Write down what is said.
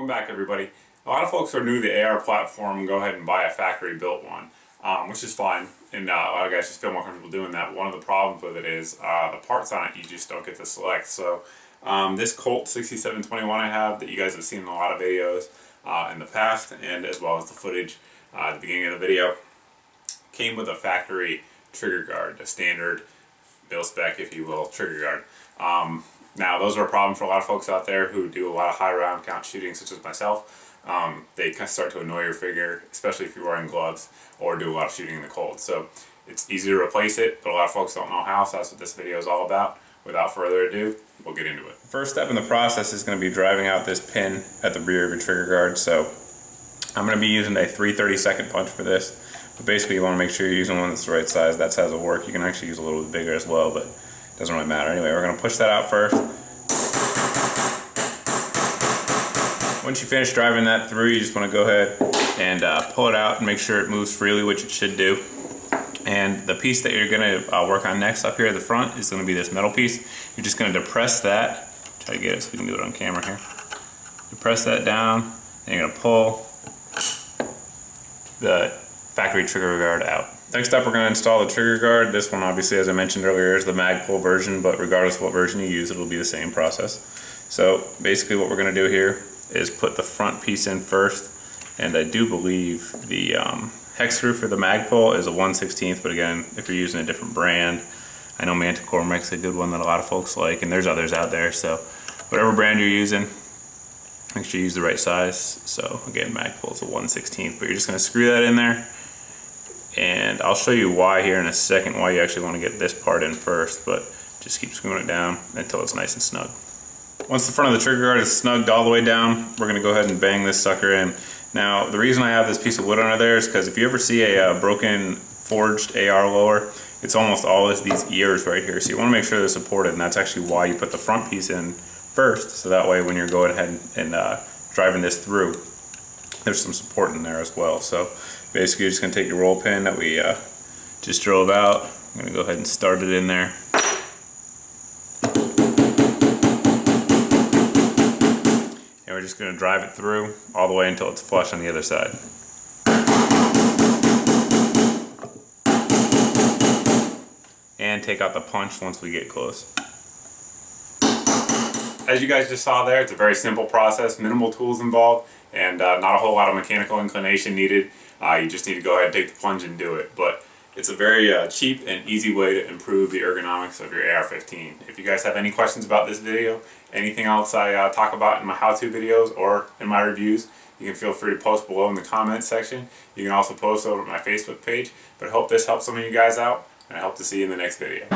back, everybody. A lot of folks are new to the AR platform and go ahead and buy a factory built one, which is fine, and a lot of guys just feel more comfortable doing that. One of the problems with it is the parts on it you just don't get to select. So this Colt 6721 I have that you guys have seen in a lot of videos in the past, and as well as the footage at the beginning of the video, came with a factory trigger guard, a standard bill spec, if you will, trigger guard. Now, those are a problem for a lot of folks out there who do a lot of high round count shooting, such as myself. They kind of start to annoy your finger, especially if you're wearing gloves or do a lot of shooting in the cold. So it's easy to replace it, but a lot of folks don't know how, so that's what this video is all about. Without further ado, we'll get into it. First step in the process is going to be driving out this pin at the rear of your trigger guard. So I'm going to be using a 3/32 punch for this. But basically you want to make sure you're using one that's the right size. That's how it'll work. You can actually use a little bit bigger as well, but it doesn't really matter. Anyway, we're going to push that out first. Once you finish driving that through, you just want to go ahead and pull it out and make sure it moves freely, which it should do. And the piece that you're going to work on next up here at the front is going to be this metal piece. You're just going to depress that. Try to get it so we can do it on camera here. Depress that down, and you're going to pull the factory trigger guard out. Next up, we're going to install the trigger guard. This one, obviously, as I mentioned earlier, is the Magpul version, but regardless of what version you use, it'll be the same process. So basically what we're going to do here is put the front piece in first, and I do believe the hex screw for the Magpul is a 1/16, but again, if you're using a different brand, I know Manticore makes a good one that a lot of folks like, and there's others out there, so whatever brand you're using, make sure you use the right size. So again, Magpul is a 1/16, but you're just going to screw that in there, and I'll show you why here in a second, why you actually want to get this part in first, but just keep screwing it down until it's nice and snug. Once the front of the trigger guard is snugged all the way down, we're going to go ahead and bang this sucker in. Now, the reason I have this piece of wood under there is because if you ever see a broken forged AR lower, it's almost always these ears right here. So you want to make sure they're supported, and that's actually why you put the front piece in first, so that way when you're going ahead and driving this through, there's some support in there as well. So basically you're just going to take your roll pin that we just drove out. I'm going to go ahead and start it in there. And we're just going to drive it through all the way until it's flush on the other side. And take out the punch once we get close. As you guys just saw there, it's a very simple process, minimal tools involved, and not a whole lot of mechanical inclination needed. You just need to go ahead and take the plunge and do it. But it's a very cheap and easy way to improve the ergonomics of your AR-15. If you guys have any questions about this video, anything else I talk about in my how-to videos or in my reviews, you can feel free to post below in the comments section. You can also post over at my Facebook page. But I hope this helps some of you guys out, and I hope to see you in the next video.